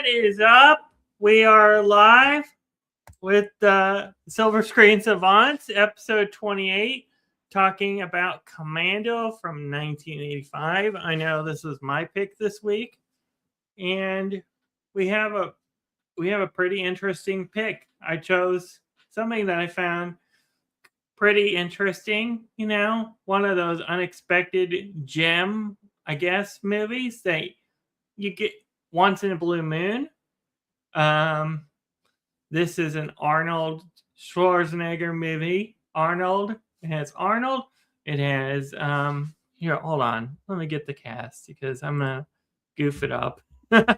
What is up? We are live with the Silver Screen Savants, episode 28, talking about Commando from 1985. I know this was my pick this week, and we have a pretty interesting pick. I chose something that I found pretty interesting, one of those unexpected gem, I guess, movies that you get once in a blue moon. This is an Arnold Schwarzenegger movie. Arnold. It has Arnold. It has here, hold on. Let me get the cast because I'm gonna goof it up. Well,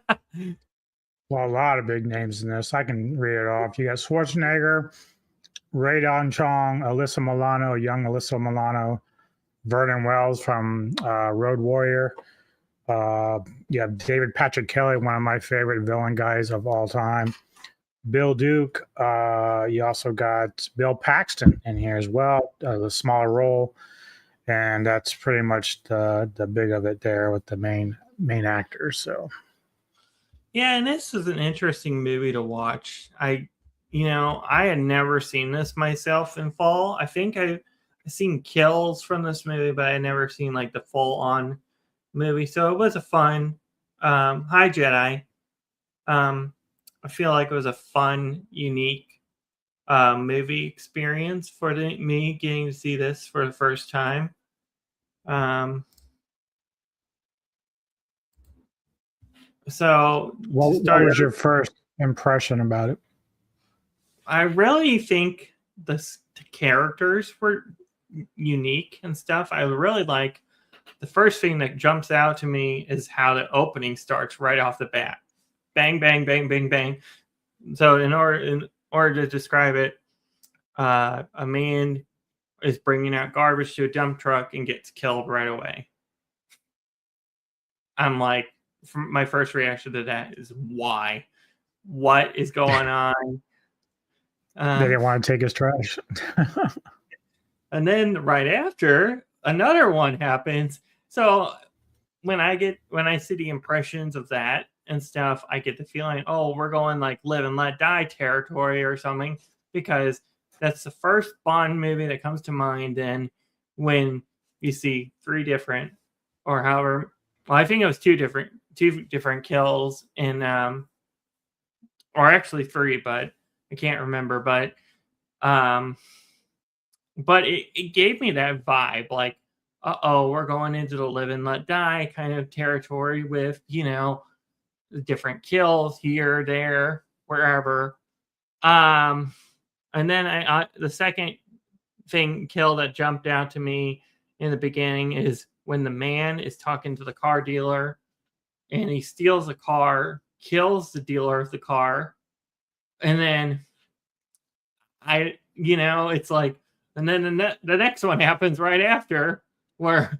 a lot of big names in this. I can read it off. You got Schwarzenegger, Radon Chong, Alyssa Milano, young Alyssa Milano, Vernon Wells from Road Warrior. You have David Patrick Kelly, one of my favorite villain guys of all time. Bill Duke. You also got Bill Paxton in here as well, the smaller role. And that's pretty much the big of it there with the main actors. So, yeah, and this is an interesting movie to watch. I had never seen this myself in full. I think I've seen kills from this movie, but I never seen like the full on movie. So it was a fun Hi Jedi. I feel like it was a fun, unique movie experience for me getting to see this for the first time. So what was your first impression about it? I really think the characters were unique and stuff. I really like the first thing that jumps out to me is how the opening starts right off the bat. Bang, bang, bang, bang, bang. So in order to describe it, a man is bringing out garbage to a dump truck and gets killed right away. I'm like, my first reaction to that is why? What is going on? They didn't want to take his trash. And then right after, another one happens. So when I see the impressions of that and stuff, I get the feeling, oh, we're going like live and let die territory or something, because that's the first Bond movie that comes to mind. And when you see three different, or however, well, I think it was two different kills in, or actually three, but I can't remember. But it gave me that vibe, like, we're going into the live and let die kind of territory with, different kills here, there, wherever. And then the second kill that jumped out to me in the beginning is when the man is talking to the car dealer and he steals a car, kills the dealer of the car. And then it's like, and then the next one happens right after, where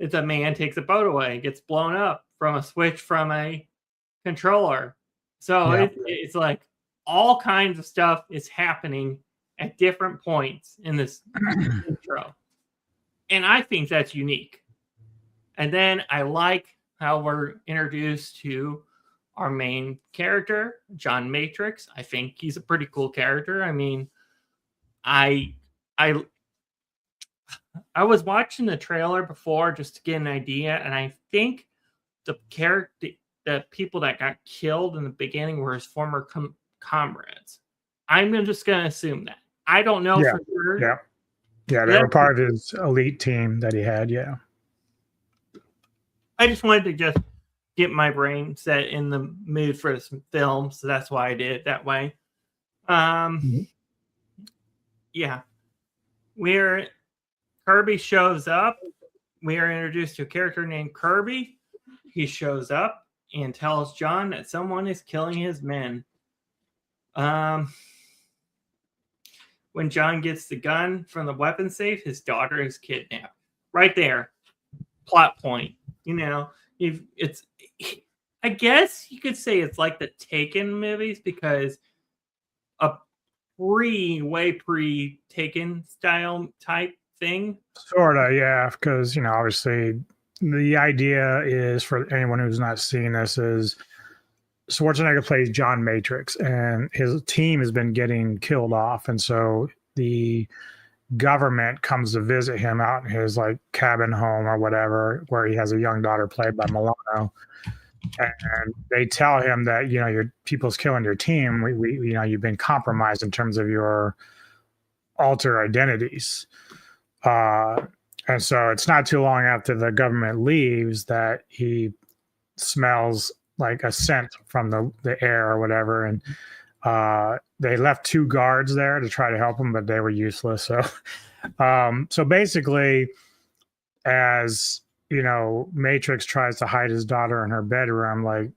it's a man takes a boat away, gets blown up from a switch from a controller. So yeah. It's like all kinds of stuff is happening at different points in this intro. And I think that's unique. And then I like how we're introduced to our main character, John Matrix. I think he's a pretty cool character. I mean, I was watching the trailer before just to get an idea, and I think the people that got killed in the beginning were his former comrades. I'm just going to assume that. I don't know for sure. Yeah, they were part of his elite team that he had, yeah. I just wanted to just get my brain set in the mood for this film, so that's why I did it that way. Yeah. Kirby shows up. We are introduced to a character named Kirby. He shows up and tells John that someone is killing his men. When John gets the gun from the weapon safe, his daughter is kidnapped. Right there. Plot point. It's, I guess you could say it's like the Taken movies, because a way pre-Taken style type thing. Sort of, yeah, because, obviously the idea is, for anyone who's not seen this, is Schwarzenegger plays John Matrix, and his team has been getting killed off, and so the government comes to visit him out in his like cabin home or whatever, where he has a young daughter played by Milano. And they tell him that, you know, your people's killing your team. We you know, you've been compromised in terms of your alter identities. And so it's not too long after the government leaves that he smells like a scent from the air or whatever. And they left 2 guards there to try to help him, but they were useless. So, so basically, as you know, Matrix tries to hide his daughter in her bedroom, like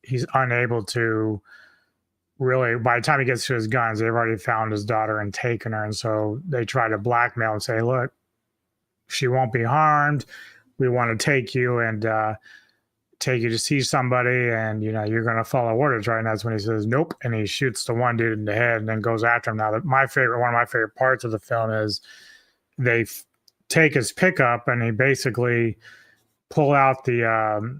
he's unable to really. By the time he gets to his guns, they've already found his daughter and taken her, and so they try to blackmail and say, "Look, she won't be harmed. We want to take you and take you to see somebody, and you know you're going to follow orders." Right, and that's when he says, "Nope," and he shoots the one dude in the head and then goes after him. Now, one of my favorite parts of the film is they take his pickup and he basically pull out the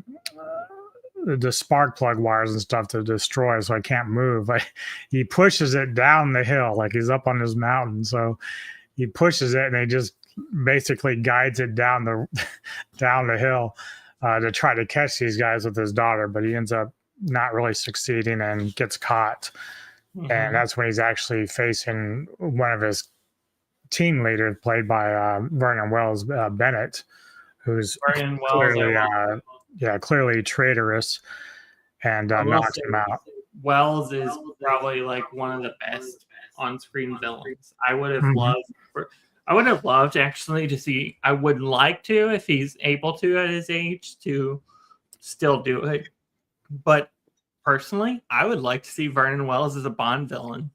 spark plug wires and stuff to destroy it, so I can't move. Like he pushes it down the hill, like he's up on this mountain. So he pushes it and he just basically guides it down the hill to try to catch these guys with his daughter, but he ends up not really succeeding and gets caught. Mm-hmm. And that's when he's actually facing one of his team leaders, played by Vernon Wells Bennett, who's clearly traitorous, and knocks him out. Wells is probably like one of the best on-screen villains. I would have loved actually to see. I would like to, if he's able to at his age, to still do it. But personally, I would like to see Vernon Wells as a Bond villain.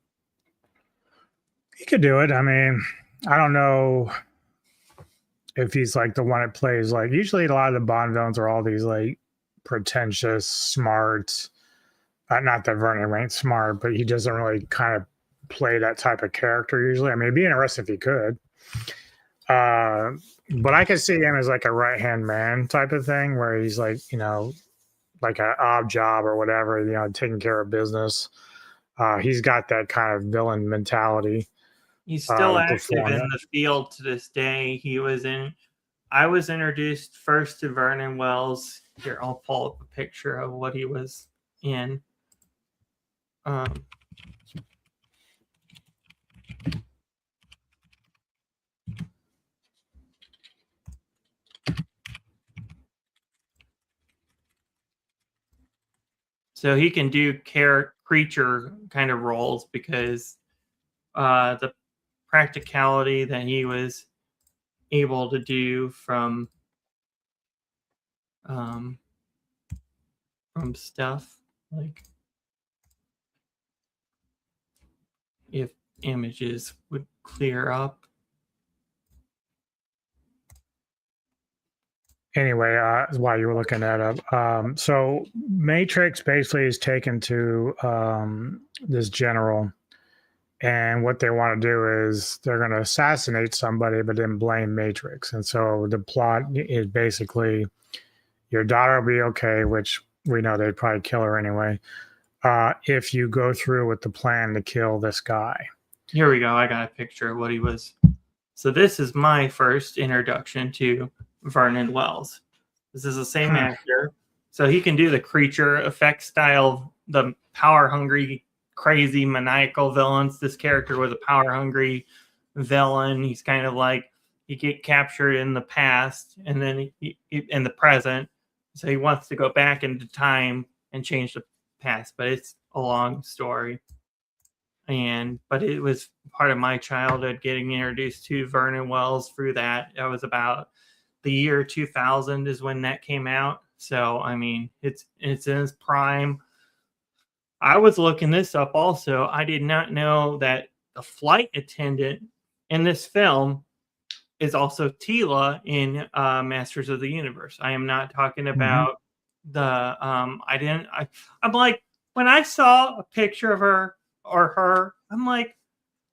He could do it. I mean, I don't know if he's like the one that plays, like, usually a lot of the Bond villains are all these like pretentious, smart. Not that Vernon ain't smart, but he doesn't really kind of play that type of character usually. I mean, it'd be interesting if he could. But I could see him as like a right-hand man type of thing, where he's like, you know, like an odd job or whatever, you know, taking care of business. He's got that kind of villain mentality. He's still active in the field to this day. I was introduced first to Vernon Wells. Here, I'll pull up a picture of what he was in. So he can do creature kind of roles because the practicality that he was able to do from stuff, like if images would clear up. Anyway, while you were looking that up, so Matrix basically is taken to this general, and what they want to do is they're going to assassinate somebody, but then blame Matrix. And so the plot is basically your daughter will be okay, which we know they'd probably kill her anyway, if you go through with the plan to kill this guy. Here we go. I got a picture of what he was. So this is my first introduction to Vernon Wells. This is the same actor. So he can do the creature effect style, the power-hungry, crazy, maniacal villains. This character was a power-hungry villain. He's kind of like, he get captured in the past and then in the present. So he wants to go back into time and change the past, but it's a long story. But it was part of my childhood, getting introduced to Vernon Wells through that. That was about the year 2000 is when that came out. So, I mean, it's in its prime. I was looking this up also. I did not know that the flight attendant in this film is also Tila in Masters of the Universe. I am not talking about I'm like, when I saw a picture of her, I'm like,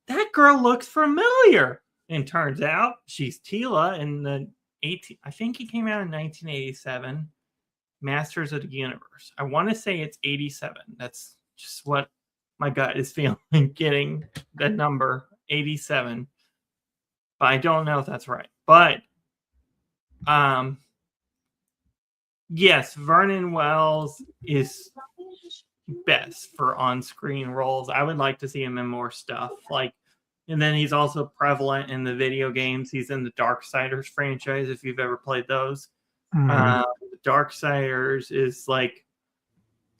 that girl looks familiar. And turns out she's Tila in the I think he came out in 1987. Masters of the Universe. I want to say it's 87. That's just what my gut is feeling, getting the number 87. But I don't know if that's right. But yes, Vernon Wells is best for on-screen roles. I would like to see him in more stuff. And then he's also prevalent in the video games. He's in the Darksiders franchise, if you've ever played those. Darksiders is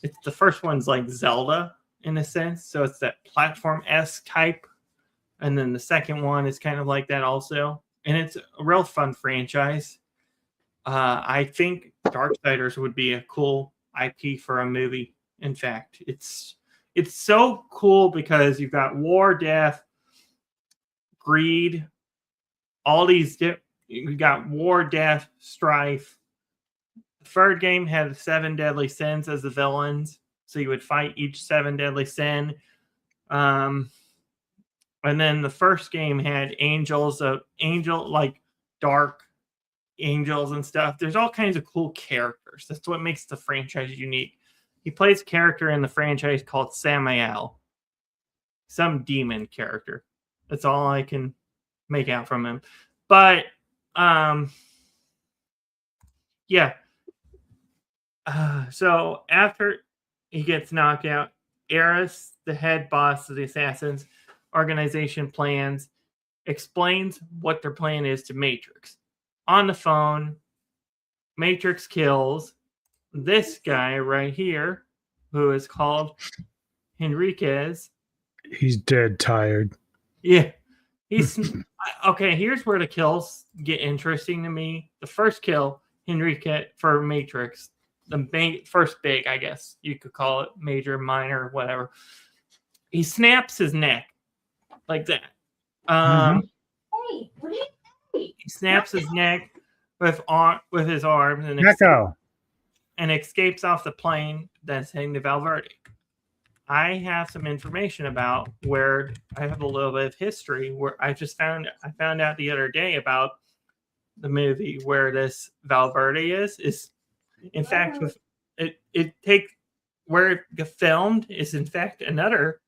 it's the first one's like Zelda in a sense, so it's that platform-esque type, and then the second one is kind of like that also, and it's a real fun franchise. I think Darksiders would be a cool IP for a movie. In fact, it's so cool because you've got war, death, greed, all these you got war, death, strife. The third game had 7 deadly sins as the villains, so you would fight each 7 deadly sin. And then the first game had like dark angels and stuff. There's all kinds of cool characters. That's what makes the franchise unique. He plays a character in the franchise called Samael, some demon character. That's all I can make out from him. But yeah. So after he gets knocked out, Eris, the head boss of the Assassins organization, explains what their plan is to Matrix. On the phone, Matrix kills this guy right here, who is called Henriquez. He's dead tired. Yeah. He's okay. Here's where the kills get interesting to me. The first kill, Henrique for Matrix, the first big, I guess you could call it, major, minor, whatever. He snaps his neck like that. He snaps his neck with his arms and escapes off the plane that's heading to Valverde. I have some information about where I have a little bit of history where I found out the other day about the movie where this Valverde is in fact where it filmed is in fact another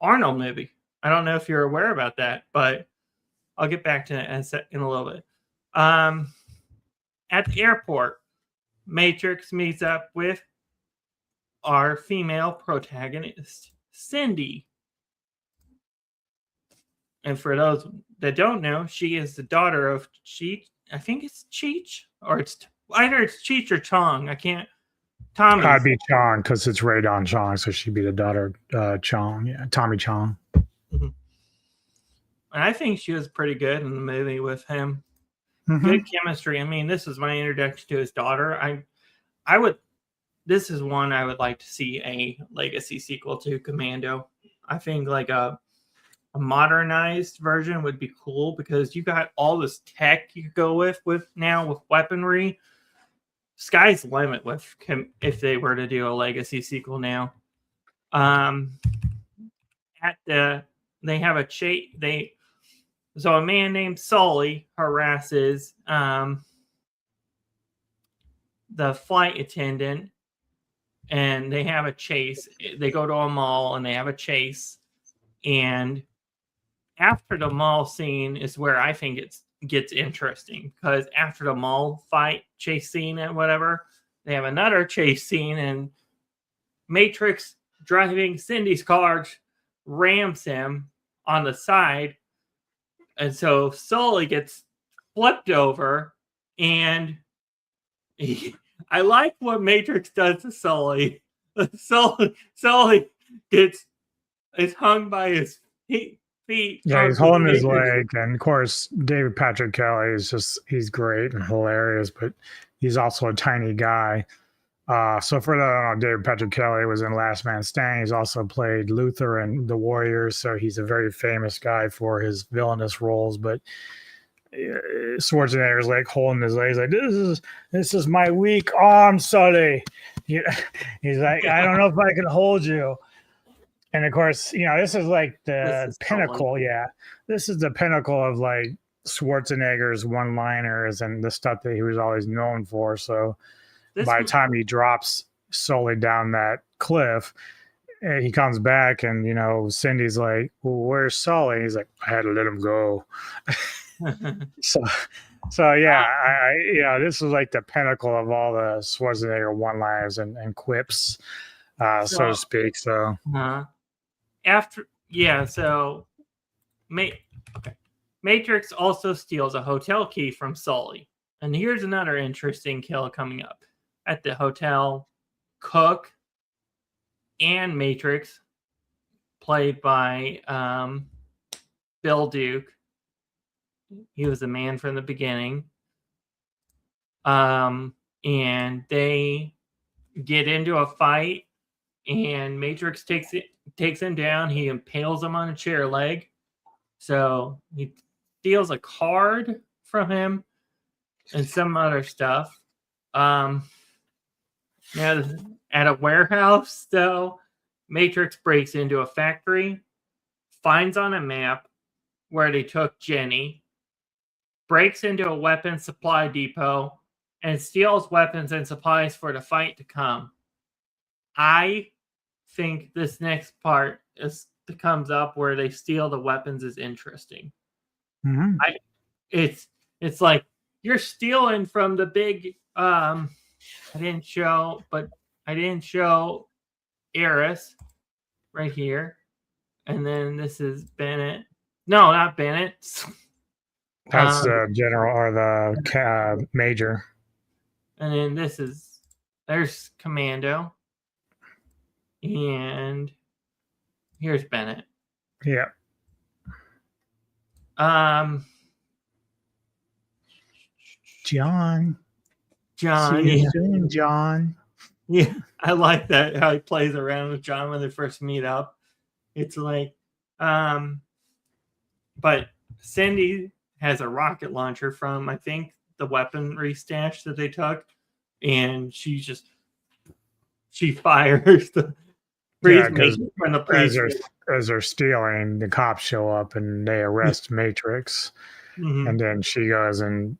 Arnold movie. I don't know if you're aware about that, but I'll get back to that in a little bit. At the airport, Matrix meets up with our female protagonist, Cindy. And for those that don't know, she is the daughter of Cheech. I think it's Cheech, or it's either it's Cheech or Chong. I can't. Tommy. I'd be Chong because it's Radon Chong, so she'd be the daughter Chong. Yeah, Tommy Chong. Mm-hmm. And I think she was pretty good in the movie with him. Mm-hmm. Good chemistry. I mean, this is my introduction to his daughter. This is one I would like to see a legacy sequel to, Commando. I think like a modernized version would be cool because you got all this tech you could go with now with weaponry. Sky's the limit with if they were to do a legacy sequel now. They have a chase. So a man named Sully harasses the flight attendant, and they have a chase. They go to a mall and they have a chase. And after the mall scene is where I think it gets interesting, because after the mall fight chase scene and whatever, they have another chase scene, and Matrix driving Cindy's car rams him on the side. And so Sully gets flipped over, and I like what Matrix does to Sully. Sully is hung by his feet. Yeah, he's holding his leg, and of course, David Patrick Kelly he's great and hilarious, but he's also a tiny guy. So for that, David Patrick Kelly was in Last Man Standing. He's also played Luther in The Warriors, so he's a very famous guy for his villainous roles. But Schwarzenegger's like holding his legs, like this is my weak arm, Sully. He's like, I don't know if I can hold you. And of course, this is like the pinnacle. Sully. Yeah, this is the pinnacle of like Schwarzenegger's one-liners and the stuff that he was always known for. So. by the time he drops Sully down that cliff, he comes back and, you know, Cindy's like, well, where's Sully? He's like, I had to let him go. So yeah, I you know, this was like the pinnacle of all the Schwarzenegger one-liners and quips, so to speak. So Matrix also steals a hotel key from Sully. And here's another interesting kill coming up. At the hotel, Cook and Matrix, played by Bill Duke. He was the man from the beginning. And they get into a fight, and Matrix takes him down. He impales him on a chair leg. So he steals a card from him and some other stuff. Now, at a warehouse, though, Matrix breaks into a factory, finds on a map where they took Jenny, breaks into a weapons supply depot, and steals weapons and supplies for the fight to come. I think this next part that comes up where they steal the weapons is interesting. Mm-hmm. It's like you're stealing from the big I didn't show Eris right here. And then this is Bennett. No, not Bennett. That's the general or the major. And then there's Commando. And here's Bennett. Yeah. John. Yeah. Soon, John. Yeah, I like that how he plays around with John when they first meet up. It's like, but Cindy has a rocket launcher from, I think, the weaponry stash that they took, and she fires the from the police. As they're stealing, the cops show up and they arrest Matrix, and then she goes and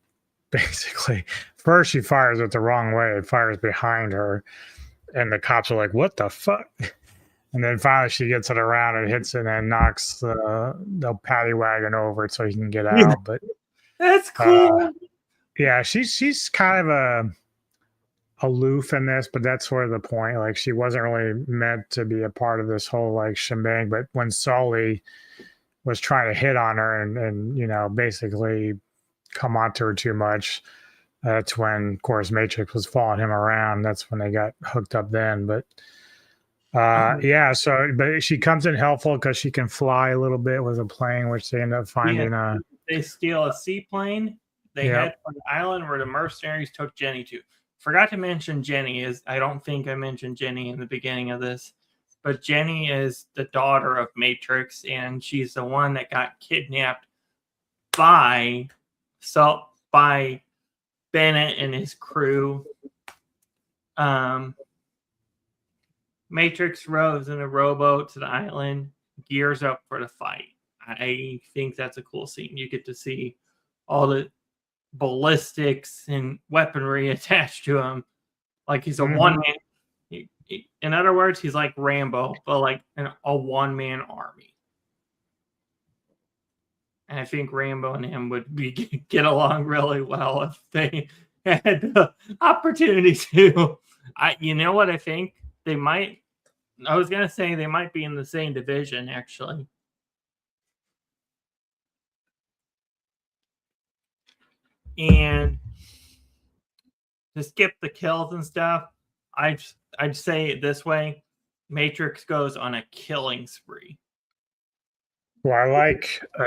basically first she fires it the wrong way. It fires behind her, and the cops are like, "What the fuck?" And then finally she gets it around and hits it and knocks the paddy wagon over so he can get out. But that's cool. Yeah, she's kind of aloof in this, but that's sort of the point. Like, she wasn't really meant to be a part of this whole like shebang. But when Sully was trying to hit on her and you know, basically come on to her too much, that's when, of course, Matrix was following him around. That's when they got hooked up then. But yeah, so but she comes in helpful because she can fly a little bit with a plane, which they end up finding. They steal a seaplane. They head for the island where the mercenaries took Jenny to. Forgot to mention Jenny I don't think I mentioned Jenny in the beginning of this, but Jenny is the daughter of Matrix, and she's the one that got kidnapped by Bennett and his crew. Matrix rows in a rowboat to the island, gears up for the fight. I think that's a cool scene. You get to see all the ballistics and weaponry attached to him. Like, he's a one-man. In other words, he's like Rambo, but like a one-man army. And I think Rambo and him would get along really well if they had the opportunity to. You know what I think? They might. I was going to say they might be in the same division, actually. And to skip the kills and stuff, I'd say it this way: Matrix goes on a killing spree. Well, I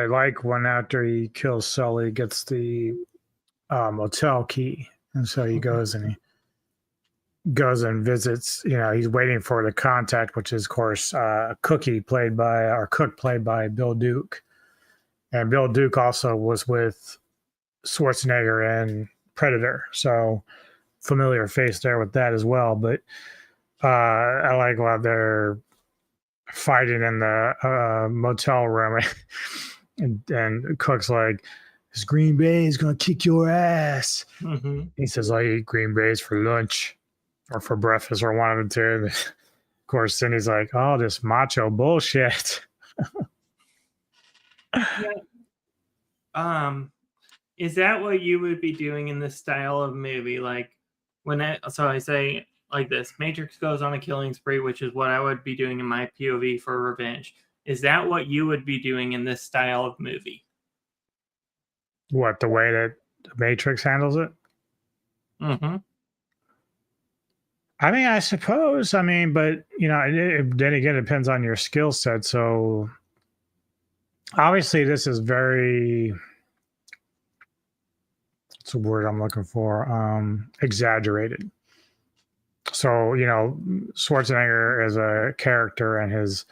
like when after he kills Sully, he gets the motel key, and so he goes and visits. You know, he's waiting for the contact, which is, of course, Cook played by Bill Duke, and Bill Duke also was with Schwarzenegger and Predator, so familiar face there with that as well. But I like while they're fighting in the motel room, and Cook's like, "This Green Bay is gonna kick your ass." He says, "I eat Green Bays for lunch." or for breakfast, or one of the two. Of course, Cindy's like, "Oh, this macho bullshit." Yeah. Is that what you would be doing in this style of movie? Like so I say like this, Matrix goes on a killing spree, which is what I would be doing in my POV for revenge. Is that what you would be doing in this style of movie? What, the way that the Matrix handles it? Mm-hmm. I mean, I suppose. I mean, but then again, it depends on your skill set. So obviously, this is very. What's the word I'm looking for? Exaggerated. So Schwarzenegger as a character and his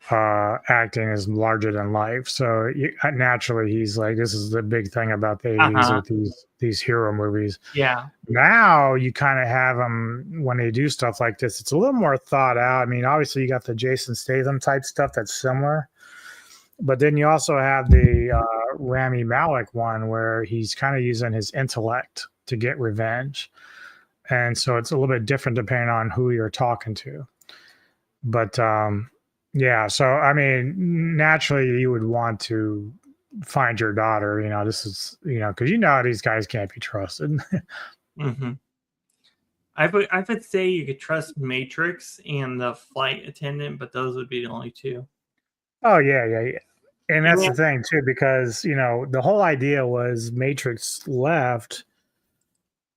acting is larger than life. So naturally, he's like, this is the big thing about the 80s with these hero movies. Yeah. Now you kind of have them when they do stuff like this. It's a little more thought out. I mean, obviously you got the Jason Statham type stuff that's similar, but then you also have the Rami Malek one where he's kind of using his intellect to get revenge. And so it's a little bit different depending on who you're talking to. But yeah, so I mean, naturally you would want to find your daughter. This is because these guys can't be trusted. Mm-hmm. I would say you could trust Matrix and the flight attendant, but those would be the only two. Oh yeah. And that's the thing too, because the whole idea was Matrix left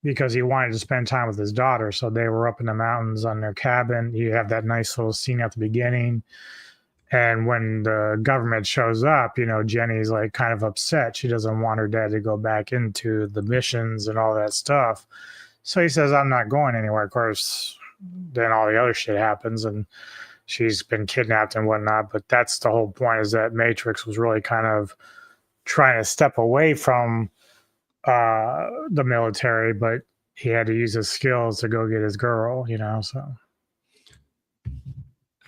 because he wanted to spend time with his daughter. So they were up in the mountains on their cabin. You have that nice little scene at the beginning. And when the government shows up, Jenny's like kind of upset. She doesn't want her dad to go back into the missions and all that stuff. So he says, I'm not going anywhere. Of course, then all the other shit happens and she's been kidnapped and whatnot. But that's the whole point, is that Matrix was really kind of trying to step away from the military, but he had to use his skills to go get his girl, so.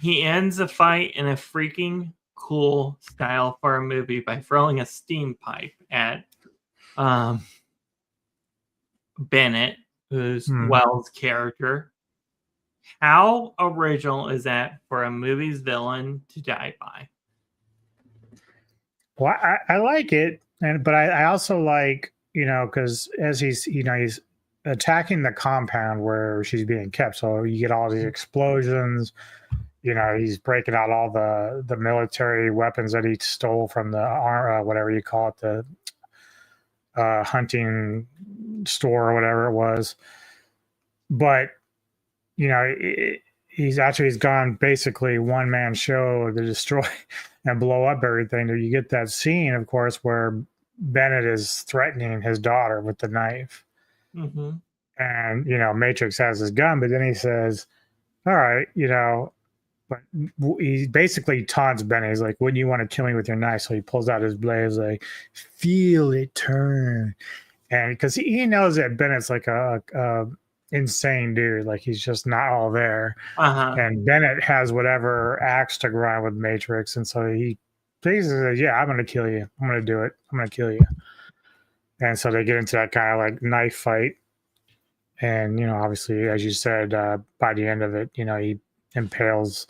He ends the fight in a freaking cool style for a movie by throwing a steam pipe at Bennett, who's Wells' character. How original is that for a movie's villain to die by? Well, I like it, but I also like, because as he's attacking the compound where she's being kept, so you get all these explosions. He's breaking out all the military weapons that he stole from the whatever you call it, the hunting store or whatever it was. But he's gone basically one man show to destroy and blow up everything. You get that scene, of course, where Bennett is threatening his daughter with the knife, and Matrix has his gun, but then he says, "All right, But he basically taunts Bennett. He's like, wouldn't you want to kill me with your knife? So he pulls out his blade. He's like, feel it turn. And because he knows that Bennett's like a insane dude. Like, he's just not all there. And Bennett has whatever axe to grind with Matrix. And so he basically says, yeah, I'm going to kill you. I'm going to do it. I'm going to kill you. And so they get into that kind of like knife fight. And, obviously, as you said, by the end of it, he impales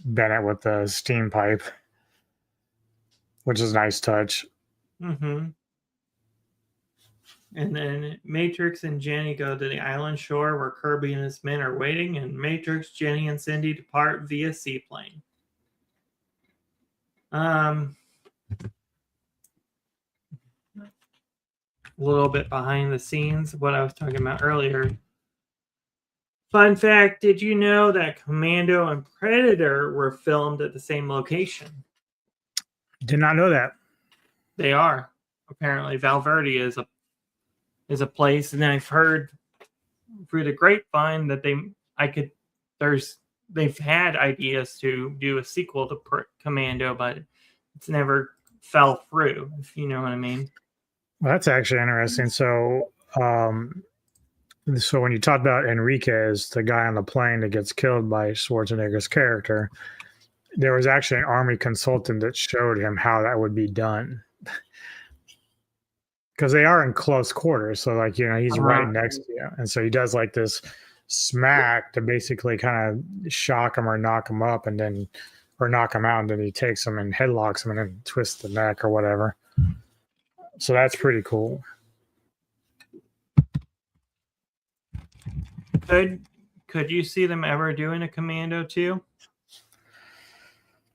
Bennett with the steam pipe, which is a nice touch. And then Matrix and Jenny go to the island shore where Kirby and his men are waiting, and Matrix, Jenny, and Cindy depart via seaplane. A little bit behind the scenes, what I was talking about earlier. Fun fact, did you know that Commando and Predator were filmed at the same location? Did not know that. They are. Apparently, Valverde is a place, and I've heard through the grapevine that they've had ideas to do a sequel to Commando, but it's never fell through, if you know what I mean. Well, that's actually interesting. So when you talk about Enriquez, the guy on the plane that gets killed by Schwarzenegger's character, there was actually an army consultant that showed him how that would be done. Because they are in close quarters. So, he's right next to you. And so he does like this smack to basically kind of shock him or knock him up, and then or knock him out, and then he takes him and headlocks him and then twists the neck or whatever. So that's pretty cool. Could you see them ever doing a Commando 2?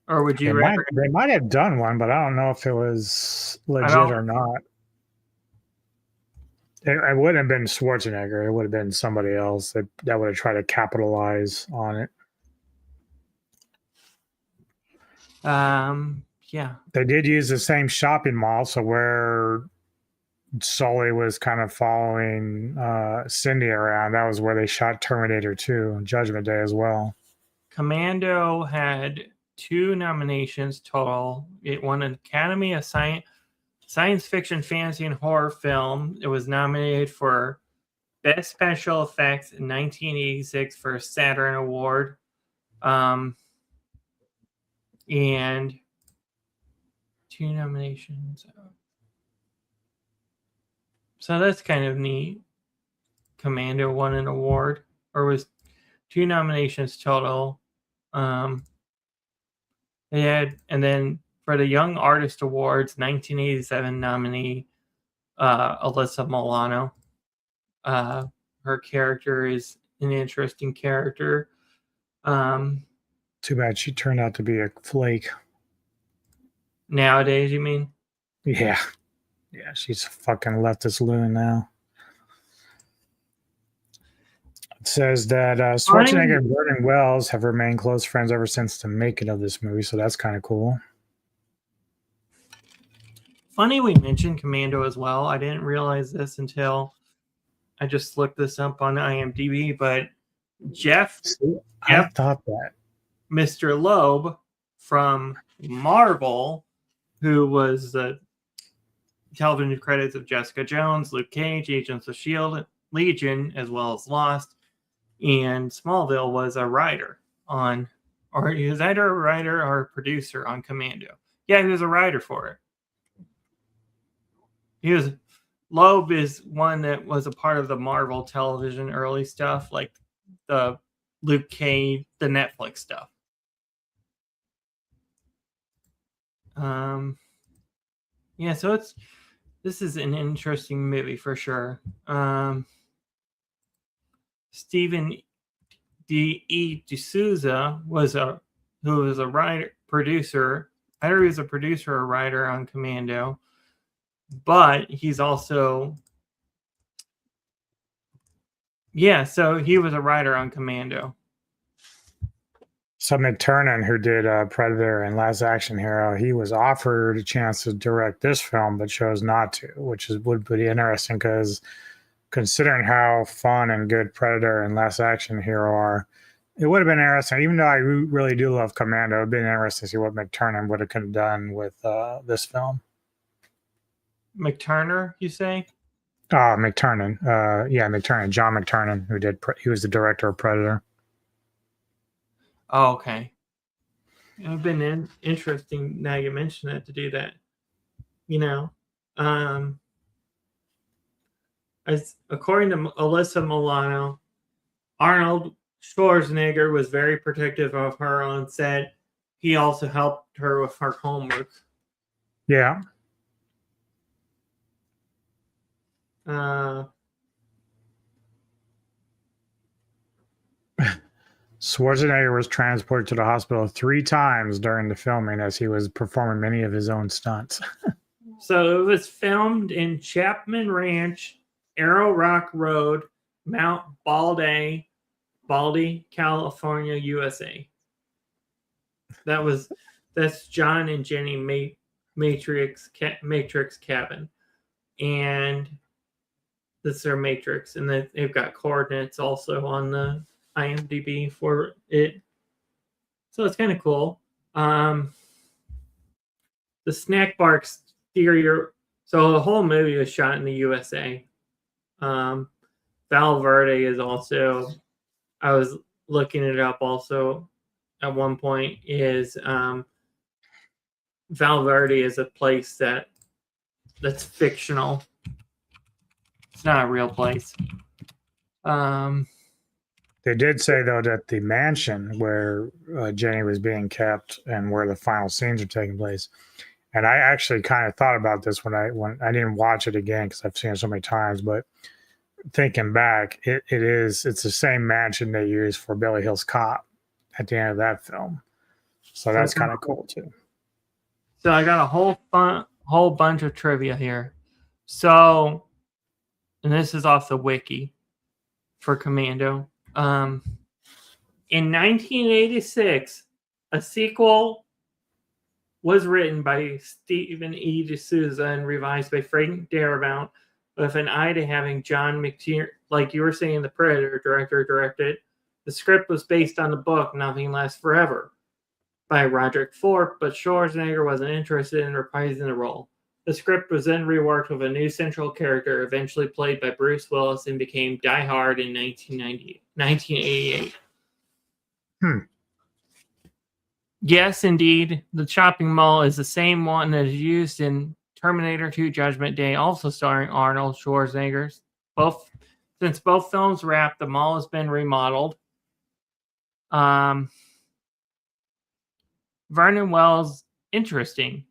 Or would you They might have done one, but I don't know if it was legit or not. It wouldn't have been Schwarzenegger. It would have been somebody else that would have tried to capitalize on it. Yeah. They did use the same shopping mall, so where Sully was kind of following Cindy around, that was where they shot Terminator 2, Judgment Day as well. Commando had 2 nominations total. It won an Academy of Science Fiction, Fantasy, and Horror Film. It was nominated for Best Special Effects in 1986 for a Saturn Award. And 2 nominations. So that's kind of neat. Commando won an award, or was 2 nominations total. They had, and then for the Young Artist Awards, 1987 nominee Alyssa Milano. Her character is an interesting character. Too bad she turned out to be a flake. Nowadays, you mean? Yeah. Yeah, she's a fucking leftist loon now. It says that Schwarzenegger and Burton Wells have remained close friends ever since the making of this movie, so that's kind of cool. Funny we mentioned Commando as well. I didn't realize this until I just looked this up on IMDb, but I thought that. Mr. Loeb from Marvel, who was the television credits of Jessica Jones, Luke Cage, Agents of S.H.I.E.L.D., Legion, as well as Lost, and Smallville, was a writer on, or he was either a writer or a producer on Commando. Yeah, he was a writer for it. Loeb is one that was a part of the Marvel television early stuff, like the Luke Cage, the Netflix stuff. Yeah, so this is an interesting movie for sure. Stephen D. D'Souza who was a writer, producer. Either he was a producer or writer on Commando, but he's also, so he was a writer on Commando. So McTiernan, who did Predator and Last Action Hero, he was offered a chance to direct this film, but chose not to, which would be interesting because considering how fun and good Predator and Last Action Hero are, it would have been interesting. Even though I really do love Commando, it would have been interesting to see what McTiernan would have done with this film. McTurner, you say? McTiernan. McTiernan. John McTiernan, he was the director of Predator. Oh, okay. It would have been interesting now you mention that, to do that. As according to Alyssa Milano, Arnold Schwarzenegger was very protective of her on set. He also helped her with her homework. Yeah. Schwarzenegger was transported to the hospital 3 times during the filming as he was performing many of his own stunts. So it was filmed in Chapman Ranch, Arrow Rock Road, Mount Baldy, California, USA. That's John and Jenny Matrix cabin. And this is their Matrix. And they've got coordinates also on the IMDb for it. So it's kind of cool. The snack bar exterior. So the whole movie was shot in the USA. Val Verde is also, I was looking it up also at one point, is Val Verde is a place that's fictional. It's not a real place. They did say though that the mansion where Jenny was being kept and where the final scenes are taking place, and I actually kind of thought about this when I didn't watch it again because I've seen it so many times, but thinking back, it's the same mansion they used for Billy Hill's Cop at the end of that film, so that's kind of cool too. So I got a whole bunch of trivia here. So, and this is off the wiki for Commando. In 1986, a sequel was written by Stephen E. D'Souza and revised by Frank Darabont with an eye to having John McTiernan, like you were saying, the Predator director, directed. The script was based on the book Nothing Lasts Forever by Roderick Thorpe, but Schwarzenegger wasn't interested in reprising the role. The script was then reworked with a new central character, eventually played by Bruce Willis, and became Die Hard in 1988. Yes, indeed. The shopping mall is the same one that is used in Terminator 2 Judgment Day, also starring Arnold Schwarzenegger. Since both films wrapped, the mall has been remodeled. Vernon Wells, interesting.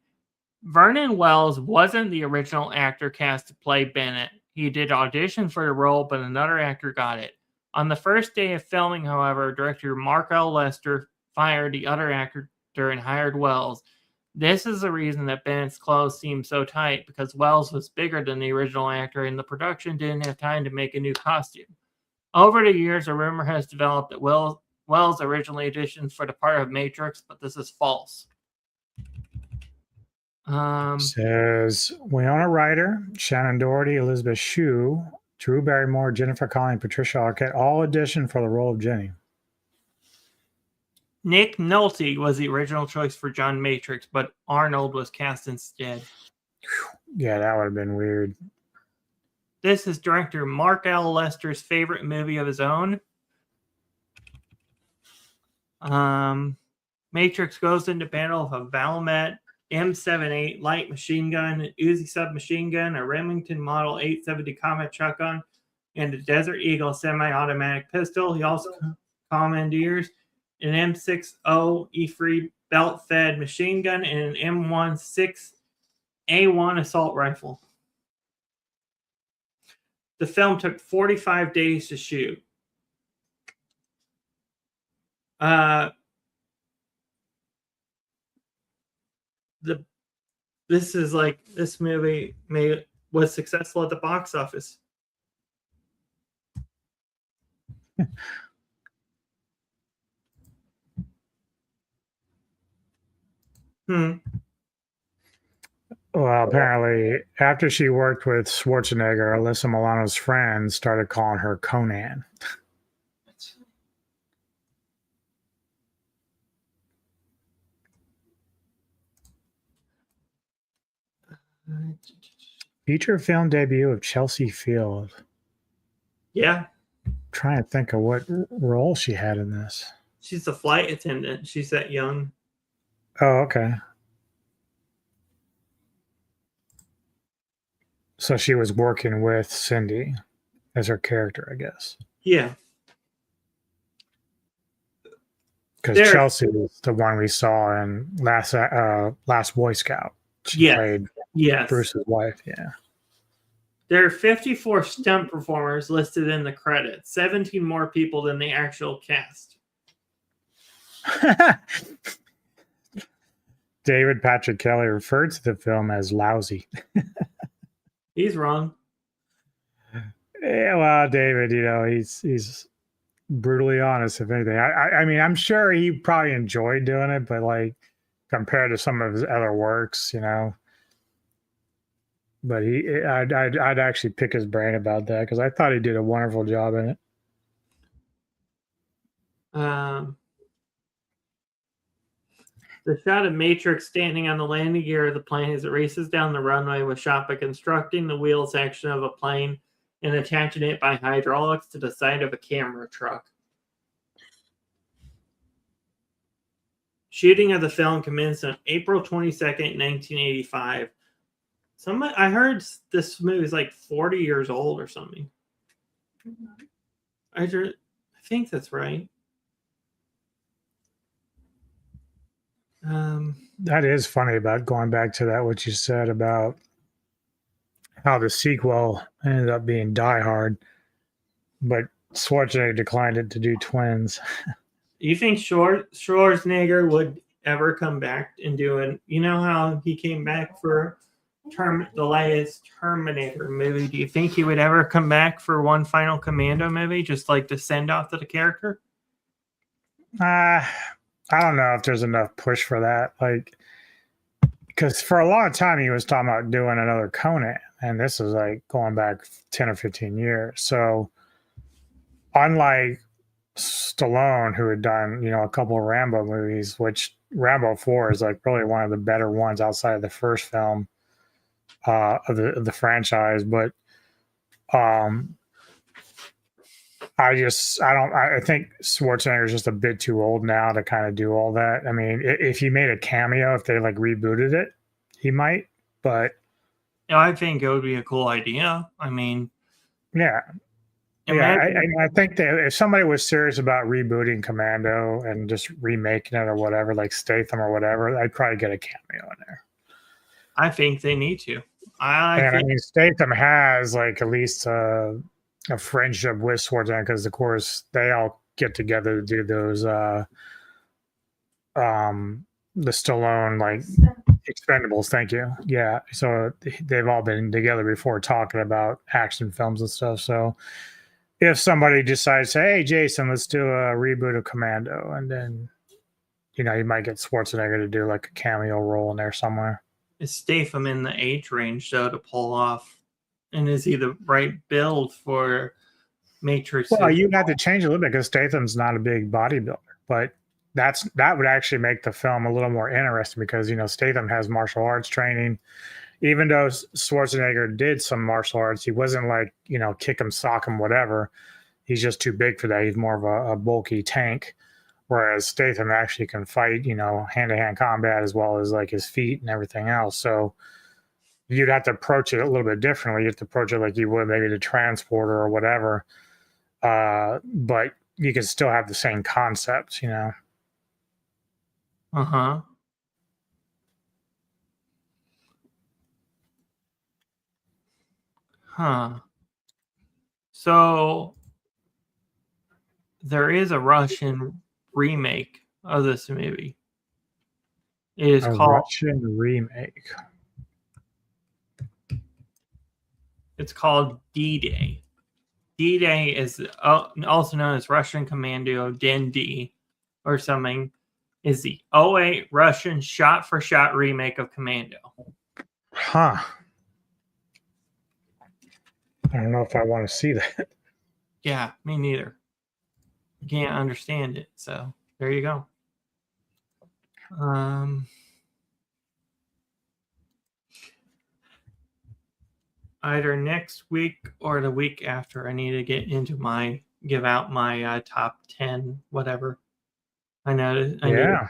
Vernon Wells wasn't the original actor cast to play Bennett. He did audition for the role, but another actor got it. On the first day of filming, however, director Mark L. Lester fired the other actor and hired Wells. This is the reason that Bennett's clothes seemed so tight, because Wells was bigger than the original actor and the production didn't have time to make a new costume. Over the years, a rumor has developed that Wells originally auditioned for the part of Matrix, but this is false. Says Winona Ryder, Shannon Doherty, Elizabeth Shue, Drew Barrymore, Jennifer Connelly, Patricia Arquette all auditioned for the role of Jenny. Nick Nolte was the original choice for John Matrix, but Arnold was cast instead. Yeah, that would have been weird. This is director Mark L. Lester's favorite movie of his own. Matrix goes into battle with a Valmet M78 light machine gun, an Uzi submachine gun, a Remington Model 870 Combat shotgun, and a Desert Eagle semi-automatic pistol. He also commandeers an M60 E-free belt-fed machine gun and an M16A1 assault rifle. The film took 45 days to shoot. This movie was successful at the box office. Well, apparently, after she worked with Schwarzenegger, Alyssa Milano's friends started calling her Conan. Feature film debut of Chelsea Field. Yeah. I'm trying to think of what role she had in this. She's a flight attendant. She's that young. Oh, okay. So she was working with Cindy as her character, I guess. Yeah. Because Chelsea was the one we saw in Last Boy Scout. She played Bruce's wife. Yeah. There are 54 stunt performers listed in the credits, 17 more people than the actual cast. David Patrick Kelly referred to the film as lousy. He's wrong. Yeah, well, David, he's brutally honest, if anything. I mean, I'm sure he probably enjoyed doing it, but like compared to some of his other works, But I'd actually pick his brain about that because I thought he did a wonderful job in it. The shot of Matrix standing on the landing gear of the plane as it races down the runway was shot by constructing the wheel section of a plane and attaching it by hydraulics to the side of a camera truck. Shooting of the film commenced on April 22nd, 1985. I heard this movie is like 40 years old or something. I think that's right. That is funny about going back to that, what you said about how the sequel ended up being Die Hard, but Schwarzenegger declined it to do Twins. You think Schwarzenegger would ever come back and do it? You know how he came back for the latest Terminator movie? Do you think he would ever come back for one final Commando movie, just like to send off to the character? I don't know if there's enough push for that. Like, because for a long time he was talking about doing another Conan, and this is like going back 10 or 15 years. So, unlike Stallone, who had done, a couple of Rambo movies, which Rambo 4 is like probably one of the better ones outside of the first film of the franchise. But I think Schwarzenegger is just a bit too old now to kind of do all that. I mean, if he made a cameo, if they like rebooted it, he might, but I think it would be a cool idea. I mean, yeah. I think that if somebody was serious about rebooting Commando and just remaking it or whatever, like Statham or whatever, I'd probably get a cameo in there. I think they need to. I mean, Statham has like at least a friendship with Schwarzenegger because, of course, they all get together to do those the Stallone like Expendables. Thank you. Yeah, so they've all been together before talking about action films and stuff. So if somebody decides, hey, Jason, let's do a reboot of Commando, and then you might get Schwarzenegger to do like a cameo role in there somewhere. Is Statham in the age range though to pull off? And is he the right build for Matrix? Well, you got to change a little bit because Statham's not a big bodybuilder, but that would actually make the film a little more interesting because Statham has martial arts training. Even though Schwarzenegger did some martial arts, he wasn't like kick him, sock him, whatever. He's just too big for that. He's more of a bulky tank, whereas Statham actually can fight, hand-to-hand combat as well as like his feet and everything else. So you'd have to approach it a little bit differently. You have to approach it like you would maybe the Transporter or whatever. But you can still have the same concepts, Uh-huh. Huh. So there is a Russian remake of this movie. It is called Russian remake. It's called D-Day. D-Day is also known as Russian Commando Den-D or something. Is the 2008 Russian shot-for-shot remake of Commando. Huh. I don't know if I want to see that. Yeah, me neither. I can't understand it. So there you go. Either next week or the week after, I need to give out my top 10, whatever. I know. Yeah.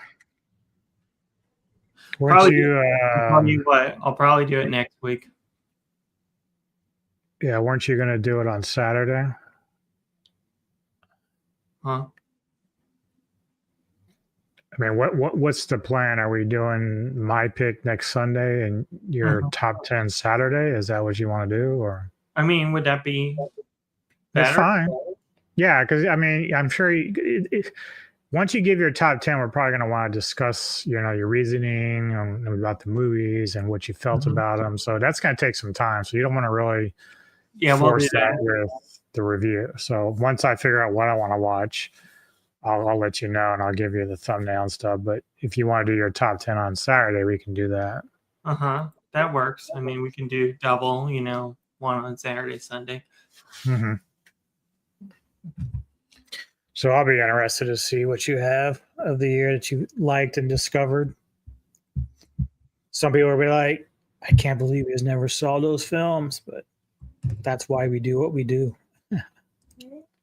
I'll probably do it next week. Yeah, weren't you going to do it on Saturday? Huh? I mean, what's the plan? Are we doing my pick next Sunday and your top 10 Saturday? Is that what you want to do? Or I mean, would that be better? That's fine. Yeah, because I mean, I'm sure once you give your top 10, we're probably going to want to discuss, your reasoning about the movies and what you felt about them. So that's going to take some time. So you don't want to really force that with the review. So once I figure out what I want to watch, I'll let you know and I'll give you the thumbnail and stuff. But if you want to do your top 10 on Saturday, we can do that. That works. I mean, we can do double, one on Saturday, Sunday. Mm-hmm. So I'll be interested to see what you have of the year that you liked and discovered. Some people will be like, I can't believe we never saw those films, but that's why we do what we do.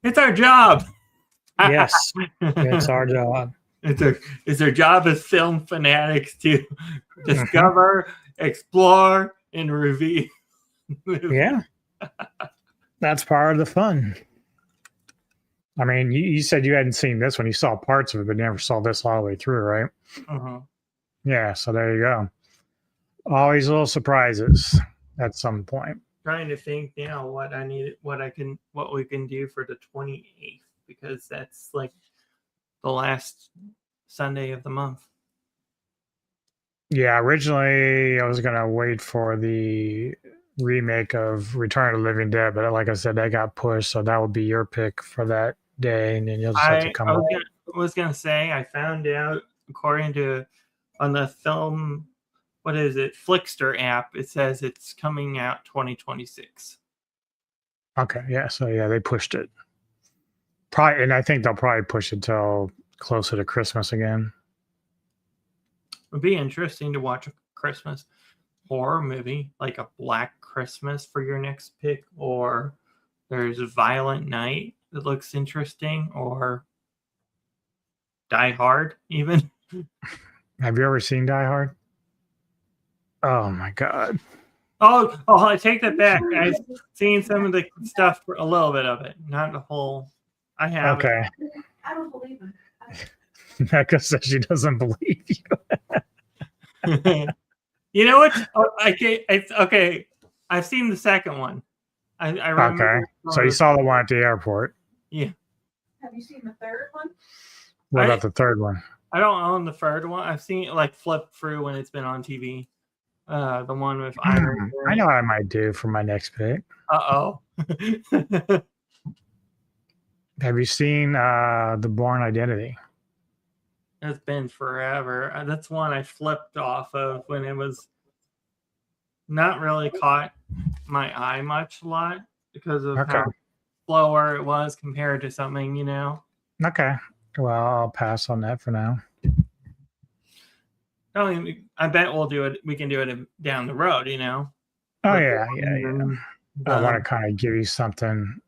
It's our job. Yes, it's our job. It's our job as film fanatics to discover, explore, and review. Yeah, that's part of the fun. I mean, you said you hadn't seen this one. You saw parts of it, but never saw this all the way through, right? Uh-huh. Yeah, so there you go. Always little surprises at some point. Trying to think now what we can do for the 28th, because that's like the last Sunday of the month. Yeah, originally I was gonna wait for the remake of Return of the Living Dead, but like I said, that got pushed, so that would be your pick for that day, and then you'll just have to come I up. was gonna say, I found out, according to on the film, what is it, Flickster app, it says it's coming out 2026. Okay, yeah, so yeah, they pushed it. Probably, and I think they'll probably push it till closer to Christmas again. It would be interesting to watch a Christmas horror movie, like a Black Christmas for your next pick, or there's a Violent Night that looks interesting, or Die Hard even. Have you ever seen Die Hard? Oh my god. Oh, I take that back. I've seen some of the stuff, a little bit of it, not the whole. I have. Okay. I don't believe him. Becca says she doesn't believe you. You know what? Okay. I've seen the second one. I remember. Okay. So you saw the one at the airport. Yeah. Have you seen the third one? What about the third one? I don't own the third one. I've seen it like flip through when it's been on TV. The one with Iron. I know what I might do for my next pick. Uh-oh. Have you seen The Bourne Identity? It's been forever. That's one I flipped off of when it was not really caught my eye much a lot because of how slower it was compared to something, you know. Okay. Well, I'll pass on that for now. I bet we'll do it. We can do it down the road, you know. Oh, yeah. I want to kind of give you something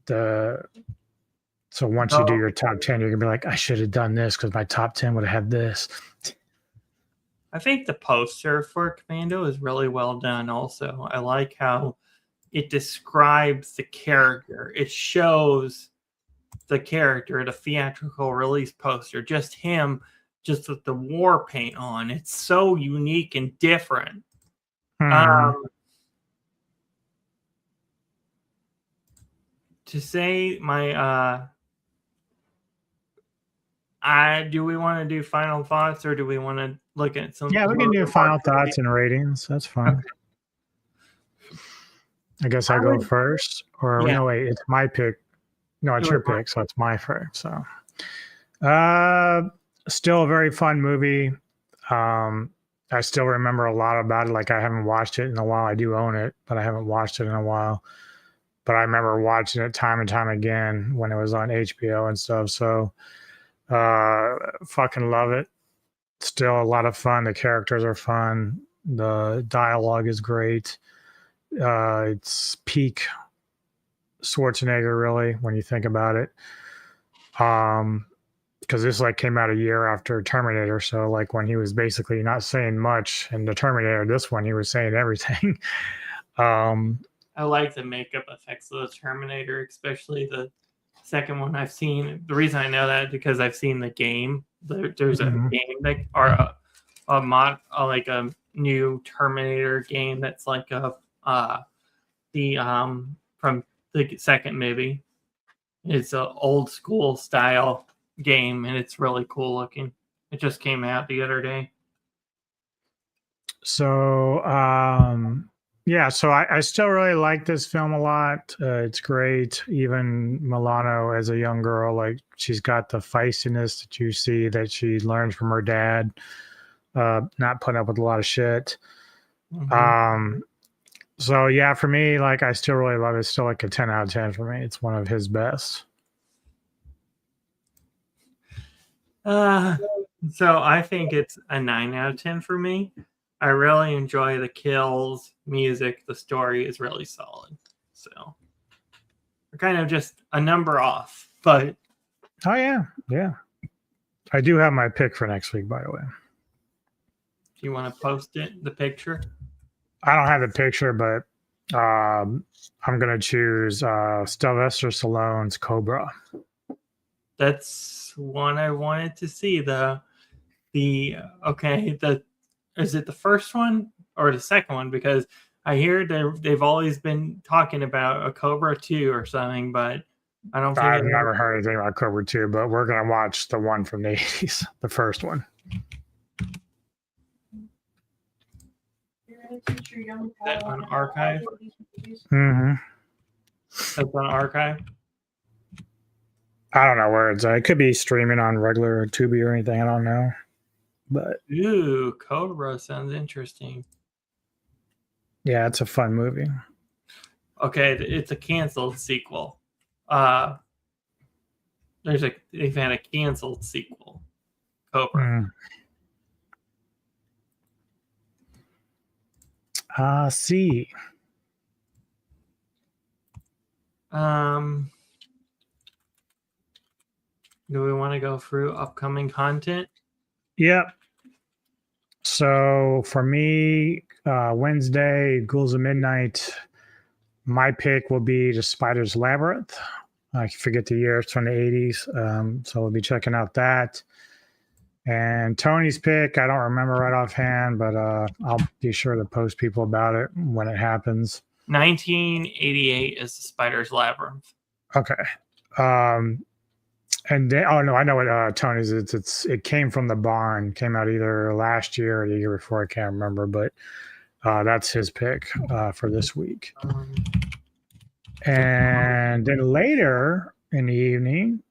so once you do your top 10, you're going to be like, I should have done this because my top 10 would have had this. I think the poster for Commando is really well done also. I like how it describes the character. It shows the character, the theatrical release poster, just him, just with the war paint on. It's so unique and different. To say my do we want to do final thoughts, or do we want to look at some? Yeah, we can do final thoughts and ratings. That's fine. Okay. I guess I go first, or no, wait, it's my pick. No, it's your pick, so it's my pick. So, still a very fun movie. I still remember a lot about it. Like, I haven't watched it in a while. I do own it, but I haven't watched it in a while. But I remember watching it time and time again when it was on HBO and stuff. So, fucking love it. Still a lot of fun. The characters are fun. The dialogue is great. It's peak Schwarzenegger, really, when you think about it. Because this like came out a year after Terminator, so like when he was basically not saying much in the Terminator, this one he was saying everything. I like the makeup effects of the Terminator, especially the second one I've seen. The reason I know that is because I've seen the game. There's a game that, or a mod, like a new Terminator game that's like from the second movie. It's an old school style game, and it's really cool looking. It just came out the other day. So yeah, so I still really like this film a lot. It's great. Even Milano as a young girl, like she's got the feistiness that you see that she learned from her dad, not putting up with a lot of shit. So yeah, for me, like I still really love it. It's still like a 10 out of 10 for me. It's one of his best. So I think it's a 9 out of 10 for me. I really enjoy the kills, music, the story is really solid. So we're kind of just a number off, but oh yeah. I do have my pick for next week, by the way. Do you want to post the picture? I don't have the picture, but I'm gonna choose Sylvester Stallone's Cobra. That's one I wanted to see. Is it the first one or the second one? Because I hear they've always been talking about a Cobra 2 or something, but I don't think I've never heard anything about Cobra 2, but we're going to watch the one from the 80s, the first one. That on Archive? Mm-hmm. That's on Archive? I don't know where it's at. It could be streaming on regular Tubi or anything. I don't know. But Ooh, Cobra sounds interesting. yeah, it's a fun movie. Okay, it's a canceled sequel. They've had a canceled sequel. Cobra. See. Do we want to go through upcoming content? Yep. So for me, Wednesday, Ghouls of Midnight, my pick will be The Spider's Labyrinth. I forget the year, it's from the 80s. So we'll be checking out that. And Tony's pick, I don't remember right offhand, but I'll be sure to post people about it when it happens. 1988 is The Spider's Labyrinth. Okay. And then, oh no, I know what Tony's is. It came from the barn. Came out either last year or the year before. I can't remember, but that's his pick for this week. And then later in the evening,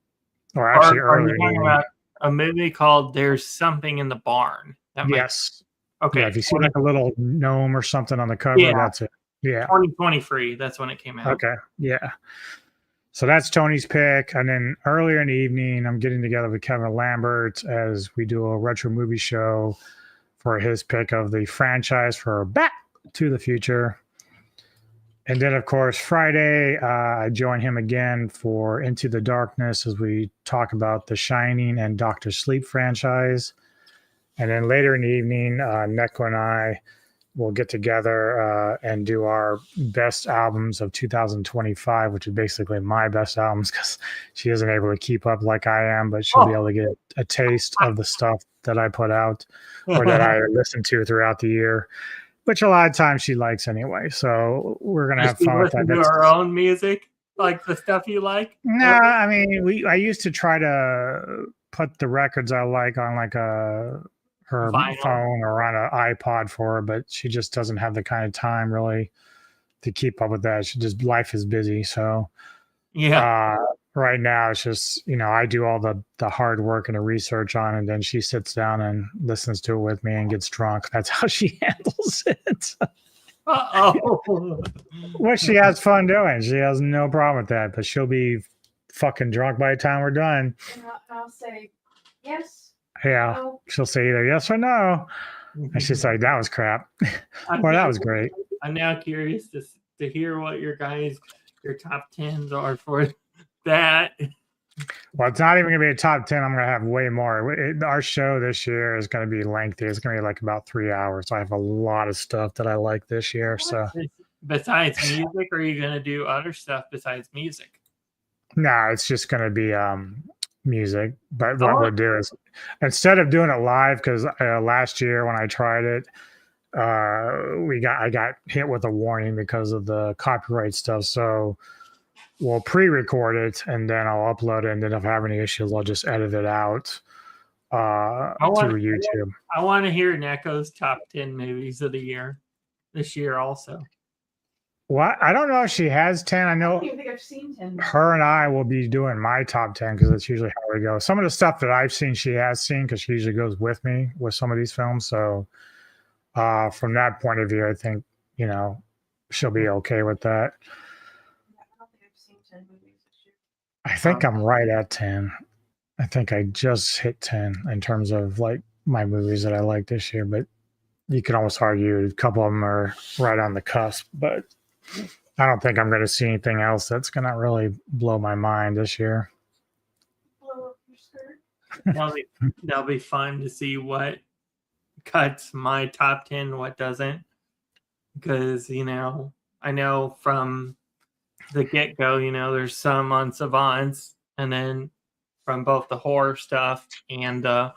or actually early in the evening, about a movie called "There's Something in the Barn"? Yes. Okay. Yeah, if you see like a little gnome or something on the cover, that's it. Yeah. 2023. That's when it came out. Okay. Yeah. So that's Tony's pick. And then earlier in the evening, I'm getting together with Kevin Lambert as we do a retro movie show for his pick of the franchise for Back to the Future. And then, of course, Friday, I join him again for Into the Darkness as we talk about the Shining and Doctor Sleep franchise. And then later in the evening, Neko and I will get together and do our best albums of 2025, which is basically my best albums because she isn't able to keep up like I am, but she'll be able to get a taste of the stuff that I put out or that I listen to throughout the year, which a lot of times she likes anyway. So we're going to have fun with that. Do our own music, like the stuff you like? No, I mean, I used to try to put the records I like on like her vinyl phone or on an iPod for her, but she just doesn't have the kind of time really to keep up with that. Life is busy. So right now it's just, I do all the hard work and the research on it, and then she sits down and listens to it with me and gets drunk. That's how she handles it. What she has fun doing. She has no problem with that, but she'll be fucking drunk by the time we're done. And I'll say yes. Yeah, no. She'll say either yes or no. And she's like, that was crap. Or that was great. I'm now curious to hear what your top 10s are for that. Well, it's not even going to be a top 10. I'm going to have way more. Our show this year is going to be lengthy. It's going to be like about 3 hours. So I have a lot of stuff that I like this year. So besides music, or are you going to do other stuff besides music? No, it's just going to be music. But what we'll do is, instead of doing it live, because last year when I tried it, I got hit with a warning because of the copyright stuff. So we'll pre-record it and then I'll upload it. And then if I have any issues, I'll just edit it out through YouTube. I want to hear Neko's top 10 movies of the year this year also. Well, I don't know if she has 10. I know I don't even think I've seen 10. Her and I will be doing my top 10 because that's usually how we go. Some of the stuff that I've seen, she has seen because she usually goes with me with some of these films. So from that point of view, I think, she'll be okay with that. I don't think I've seen 10 movies this year. I think I'm right at 10. I think I just hit 10 in terms of like my movies that I like this year, but you can almost argue a couple of them are right on the cusp, but I don't think I'm going to see anything else that's going to really blow my mind this year. Blow up your skirt. That'll be fun to see what cuts my top 10, what doesn't. Because, I know from the get-go, there's some on Savants, and then from both the horror stuff and the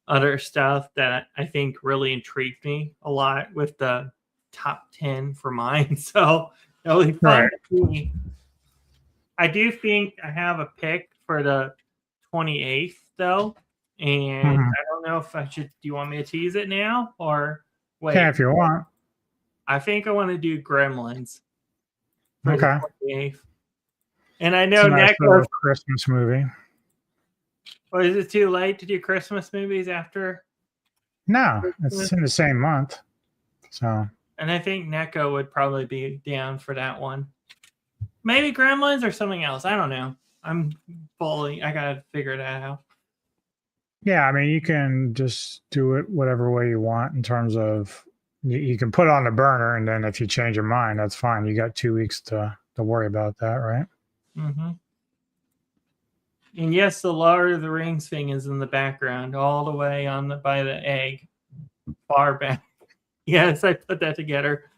other stuff that I think really intrigued me a lot with the top 10 for mine. So it'll be fun Right. to see. I do think I have a pick for the 28th, though. And Mhm. I don't know if I should. Do you want me to tease it now or wait? Yeah, if you want. I think I want to do Gremlins for Okay. the 28th. And I It's know a nice Nick little Christmas movie. or is it too late to do Christmas movies after? No, it's in the same month. So And I think Neko would probably be down for that one. Maybe Gremlins or something else. I don't know. I gotta figure that out. yeah, I mean, you can just do it whatever way you want in terms of you can put it on the burner, and then if you change your mind, that's fine. You got 2 weeks to worry about that, right? Mm-hmm. And yes, the Lord of the Rings thing is in the background, all the way by the egg, far back. Yes, I put that together.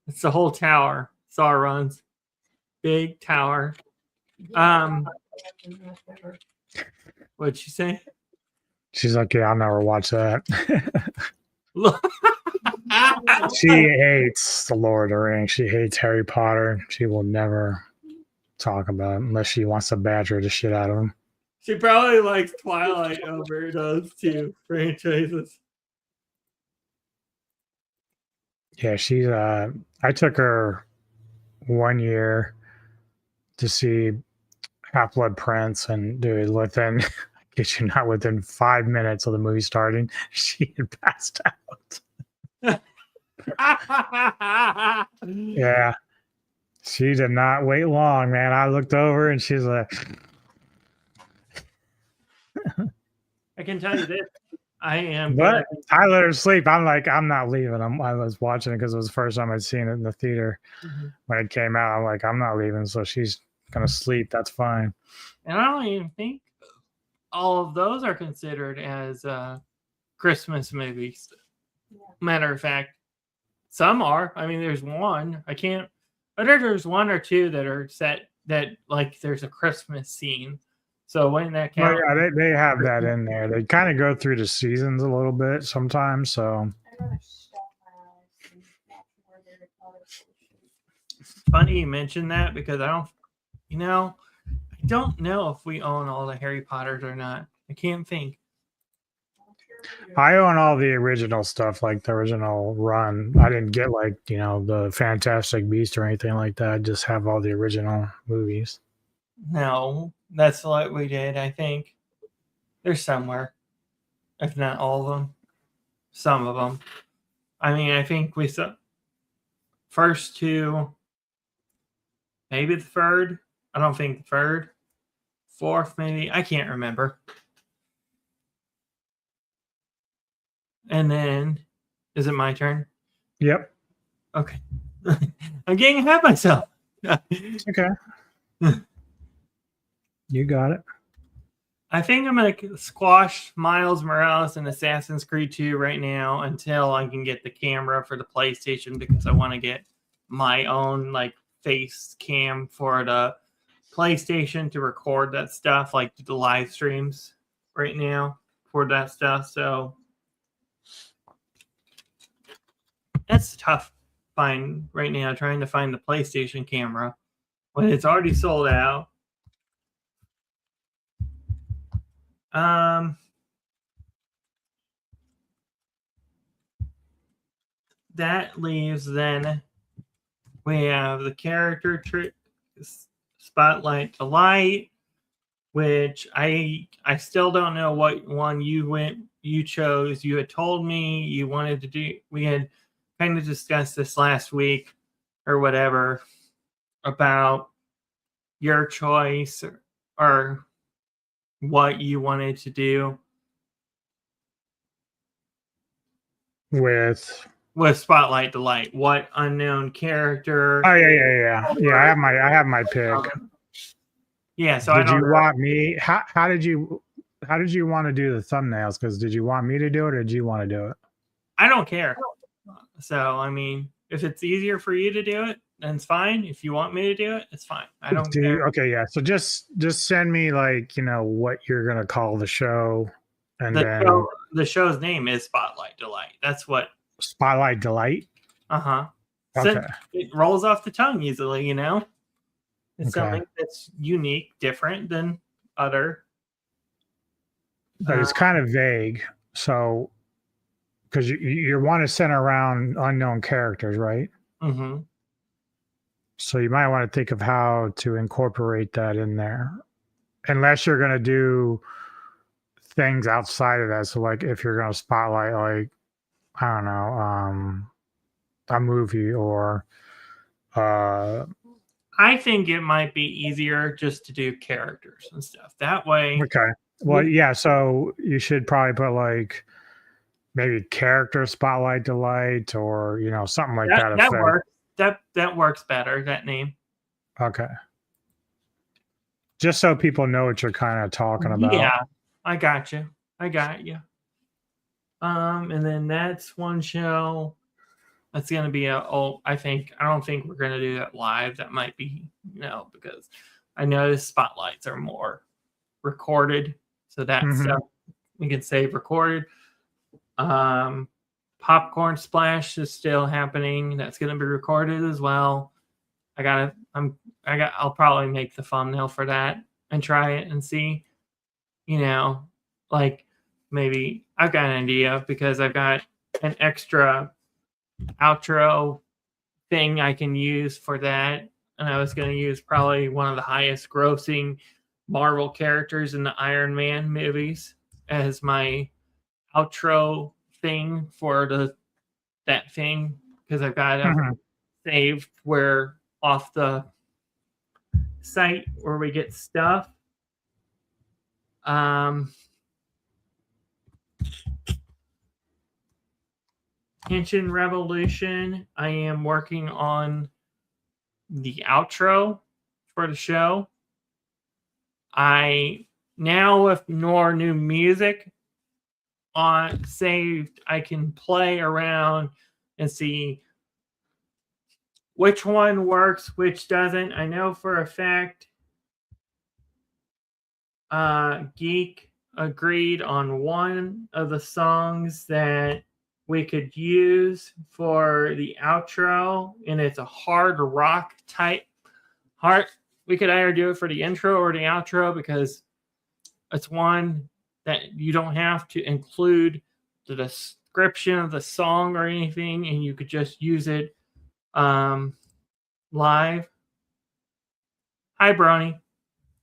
It's the whole tower. Sauron's big tower. What'd you say? She's like, yeah, I'll never watch that. She hates the Lord of the Rings. She hates Harry Potter. She will never talk about it unless she wants to badger the shit out of him. She probably likes Twilight over those two franchises. Yeah, she's I took her 1 year to see Half-Blood Prince, and dude, within I kid you not, within 5 minutes of the movie starting, she had passed out. Yeah. She did not wait long, man. I looked over and she's like, I can tell you this. I am but I let her sleep. I'm like, I'm not leaving. I was watching it because it was the first time I'd seen it in the theater. Mm-hmm. When it came out, I'm like, I'm not leaving. So she's going to sleep. That's fine. And I don't even think all of those are considered as Christmas movies. Yeah. Matter of fact, some are. I mean, there's one. There's one or two that are set that like there's a Christmas scene. So when that Well, counts, yeah, they have that in there. They kind of go through the seasons a little bit sometimes. So I'd rather shut my eyes and watch more than a color it's funny you mentioned that because I don't know if we own all the Harry Potters or not. I can't think. I own all the original stuff, like the original run. I didn't get like, the Fantastic Beast or anything like that. I just have all the original movies. No, that's what we did. I think they're somewhere, if not all of them. Some of them. I mean, I think we saw first two, maybe the third. I don't think the third, fourth, maybe. I can't remember. And then, is it my turn? Yep. Okay. I'm getting ahead of myself. Okay. You got it. I think I'm going to squash Miles Morales and Assassin's Creed 2 right now until I can get the camera for the PlayStation because I want to get my own face cam for the PlayStation to record that stuff, like the live streams right now for that stuff. So that's a tough find right now, trying to find the PlayStation camera when it's already sold out. That leaves then we have the character spotlight to light, which I still don't know what one you chose. You had told me you wanted to do. We had kind of discussed this last week or whatever about your choice or what you wanted to do with Spotlight to Light. What unknown character? Oh yeah. I have my pick. Yeah. So did you want me? How did you want to do the thumbnails? Because did you want me to do it or did you want to do it? I don't care. So I mean, If it's easier for you to do it, then it's fine. If you want me to do it, it's fine. I don't care. Okay, yeah. So just send me like, what you're gonna call the show, and then The show's name is Spotlight Delight. That's what. Spotlight Delight. Uh-huh. Okay. So it rolls off the tongue easily, It's something that's unique, different than other. But it's kind of vague. So, because you want to center around unknown characters, right? Mm-hmm. So you might want to think of how to incorporate that in there, unless you're going to do things outside of that. So, like if you're going to spotlight, like I don't know, a movie or. I think it might be easier just to do characters and stuff. That way. Okay. Well, yeah. So you should probably put like maybe character spotlight delight or something like that. That works. That works better. That name. Okay. Just so people know what you're kind of talking about. Yeah, I got you. And then that's one show. That's gonna be I don't think we're gonna do that live. That might be because I know the spotlights are more recorded, so that stuff we can save recorded. Popcorn Splash is still happening. That's gonna be recorded as well. I'll probably make the thumbnail for that and try it and see. Like maybe I've got an idea because I've got an extra outro thing I can use for that, and I was going to use probably one of the highest grossing Marvel characters in the Iron Man movies as my outro thing for that thing, because I've got it saved where off the site where we get stuff. Henshin Revolution, I am working on the outro for the show. I now with more new music on saved, I can play around and see which one works, which doesn't. I know for a fact Geek agreed on one of the songs that we could use for the outro, and it's a hard rock type. We could either do it for the intro or the outro because it's one that you don't have to include the description of the song or anything, and you could just use it live. Hi, Brony.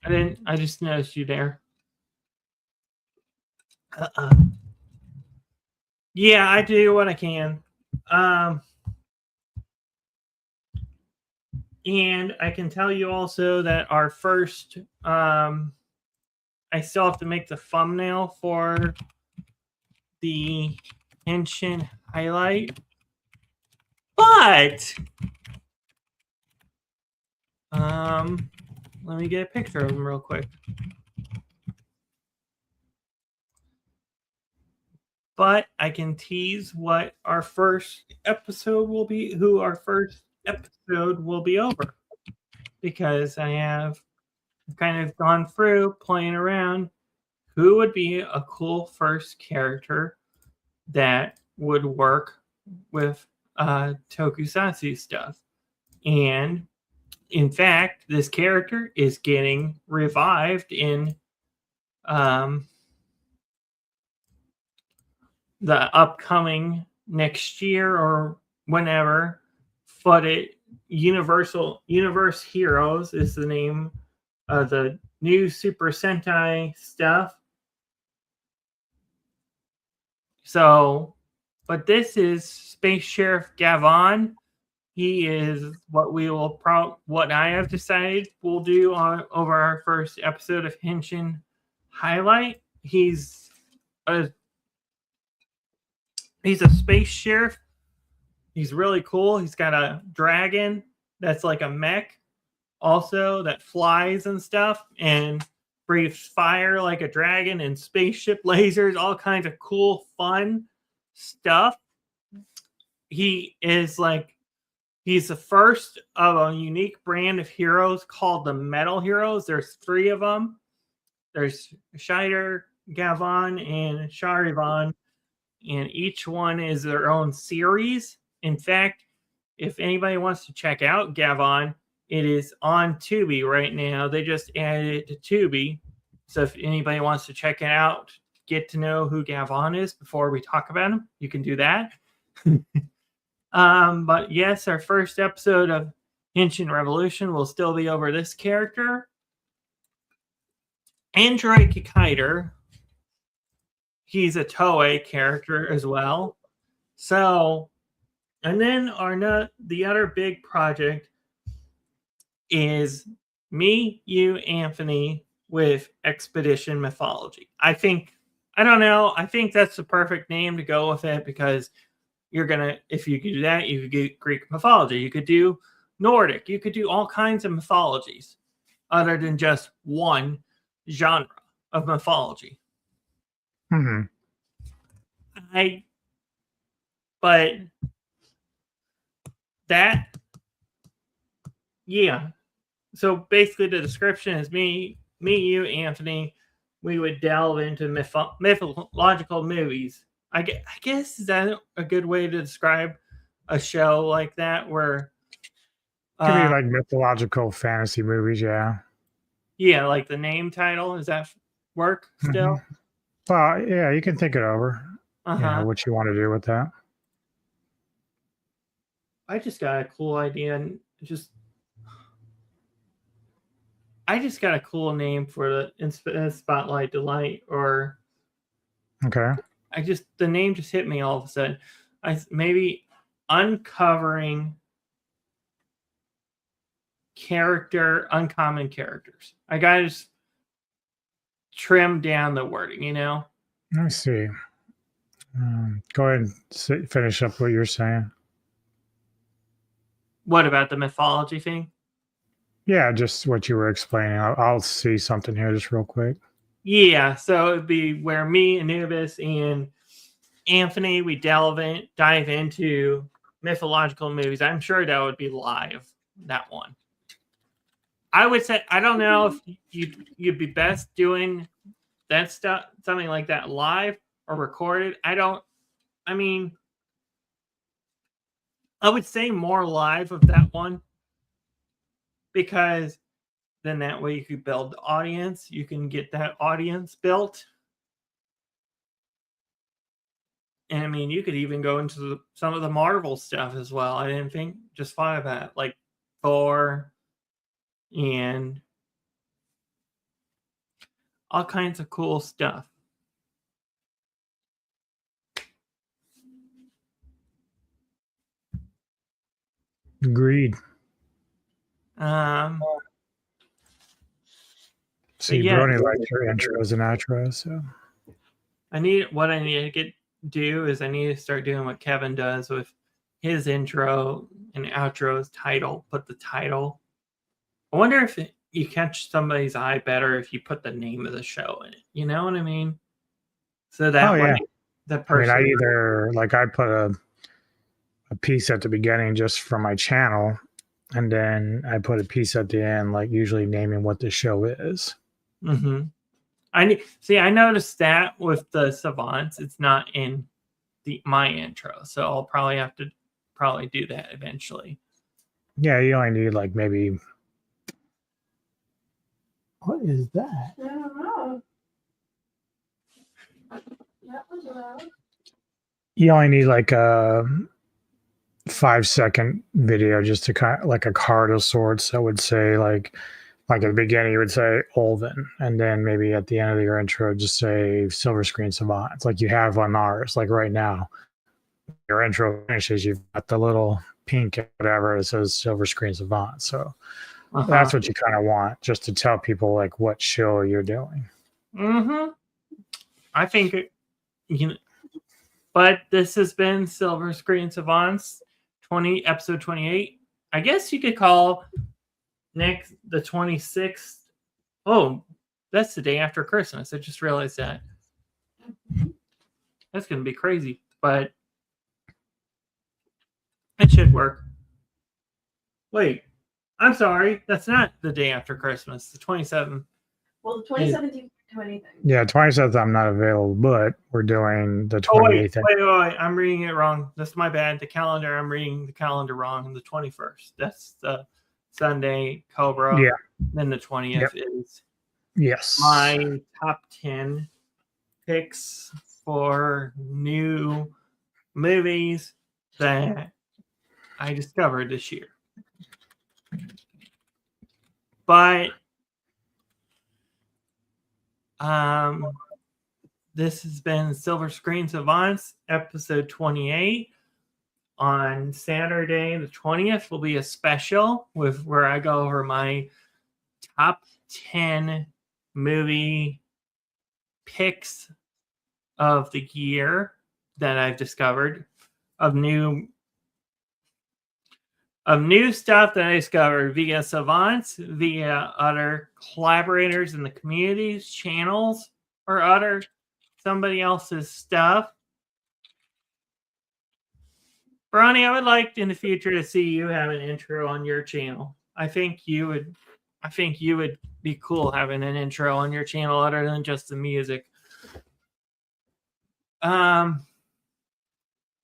I just noticed you there. Yeah, I do what I can. And I can tell you also that our first, I still have to make the thumbnail for the Henshin highlight. But, let me get a picture of them real quick. But I can tease what our first episode will be, over. Because I have kind of gone through, playing around, who would be a cool first character that would work with tokusatsu stuff. And in fact, this character is getting revived in the upcoming next year or whenever. Universe Heroes is the name of the new Super Sentai stuff. So, but this is Space Sheriff Gavon. He is what I have decided we'll do over our first episode of Henshin Highlight. He's a space sheriff. He's really cool. He's got a dragon that's like a mech also that flies and stuff and breathes fire like a dragon and spaceship lasers, all kinds of cool, fun stuff. He is like He's the first of a unique brand of heroes called the Metal Heroes. There's 3 of them. There's Scheider, Gavon, and Charivan, and each one is their own series. In fact, if anybody wants to check out Gavon, it is on Tubi right now. They just added it to Tubi. So if anybody wants to check it out, get to know who Gavon is before we talk about him, you can do that. But yes, our first episode of Henshin Revolution will still be over this character. Android Kikaider, he's a Toei character as well. So, and then the other big project is me, you, Anthony with Expedition Mythology. I think that's the perfect name to go with it, because if you could do that, you could get Greek mythology. You could do Nordic. You could do all kinds of mythologies other than just one genre of mythology. Mm-hmm. So basically the description is me, you, Anthony, we would delve into mythological movies. I guess, is that a good way to describe a show like that, where Could be like mythological fantasy movies, yeah. Yeah, like the name title. Does that work still? Mm-hmm. Well, yeah, you can think it over. What you want to do with that. I just got a cool idea, and I just got a cool name for the Spotlight Delight, or okay. The name just hit me all of a sudden. Maybe uncovering uncommon characters. I gotta just trim down the wording, I see. Go ahead and finish up what you're saying. What about the mythology thing? Yeah, just what you were explaining. I'll see something here just real quick. Yeah, so it'd be where me, Anubis, and Anthony, we dive into mythological movies. I'm sure that would be live, that one. I would say, I don't know if you'd be best doing that stuff, something like that live or recorded. I would say more live of that one, because then that way you could build the audience. You can get that audience built. And you could even go into some of the Marvel stuff as well. I didn't think, just thought of that, like Thor and all kinds of cool stuff. Agreed. See, Brony likes your intros and outros, so I need to start doing what Kevin does with his intro and outros title. Put the title. I wonder if you catch somebody's eye better if you put the name of the show in it. You know what I mean? So that the person. I put a piece at the beginning just for my channel, and then I put a piece at the end, like usually naming what the show is. Mm-hmm. I noticed that with the Savants, it's not in my intro, so I'll probably have to do that eventually. Yeah, you only need like maybe. What is that? I don't know. That was loud. You only need like a 5-second video just to kind of like a card of sorts that would say like at the beginning you would say Olven, and then maybe at the end of your intro just say Silver Screen Savants, like you have on ours. Like right now, your intro finishes, you've got the little pink whatever it says Silver Screen Savants. So that's what you kind of want, just to tell people like what show you're doing. Mm-hmm. I think but this has been Silver Screen Savants, episode 28. I guess you could call the 26th. Oh, that's the day after Christmas. I just realized that. That's going to be crazy, but it should work. Wait, I'm sorry. That's not the day after Christmas. The 27th. Well, the 27th, you can't do anything. Yeah, 27th I'm not available, but we're doing the 28th. Oh, wait. I'm reading it wrong. That's my bad. The calendar, I'm reading the calendar wrong. The 21st. That's the Sunday, Cobra. Yeah. Then the 20th is Yes. my top 10 picks for new movies that I discovered this year. But this has been Silver Screen Savants, episode 28. On Saturday, the 20th, will be a special with where I go over my top 10 movie picks of the year that I've discovered, of new stuff that I discovered via Savants, via other collaborators in the communities, channels, or other somebody else's stuff. Bronny, I would like in the future to see you have an intro on your channel. I think you would be cool having an intro on your channel other than just the music. And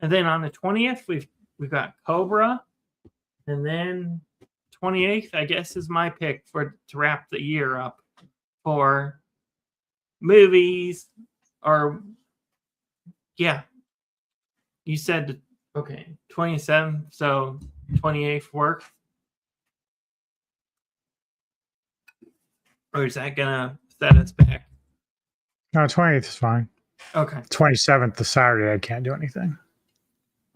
then on the 20th, we've got Cobra. And then 28th, I guess, is my pick to wrap the year up for movies. Or, yeah. You said, okay, 27, so 28th work. Or is that going to set us back? No, 20th is fine. Okay. 27th, the Saturday, I can't do anything.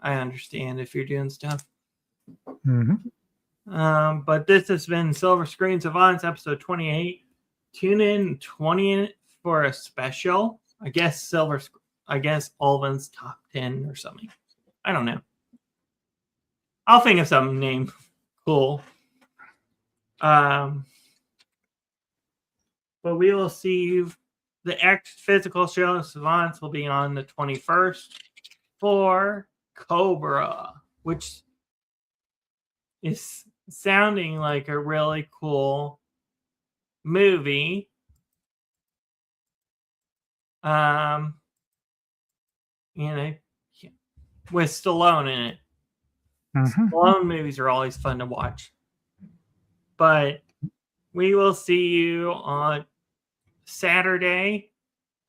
I understand if you're doing stuff. Mm-hmm. But this has been Silver Screen Savants, episode 28. Tune in 20 for a special. I guess Alvin's top 10 or something. I don't know. I'll think of some name. Cool. But we will see you. The physical show of Savants will be on the 21st for Cobra, which is sounding like a really cool movie. With Stallone in it. Mm-hmm. Stallone movies are always fun to watch. But we will see you on Saturday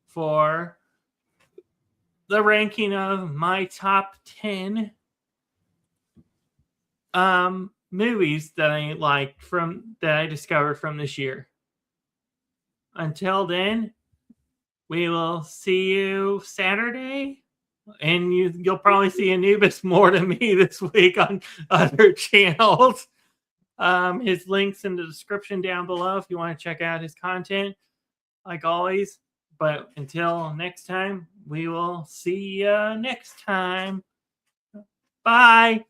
for the ranking of my top 10 movies that I liked that I discovered from this year. Until then, we will see you Saturday, and you'll probably see Anubis more than me this week on other channels. His link's in the description down below if you want to check out his content, like always. But until next time, we will see you next time. Bye.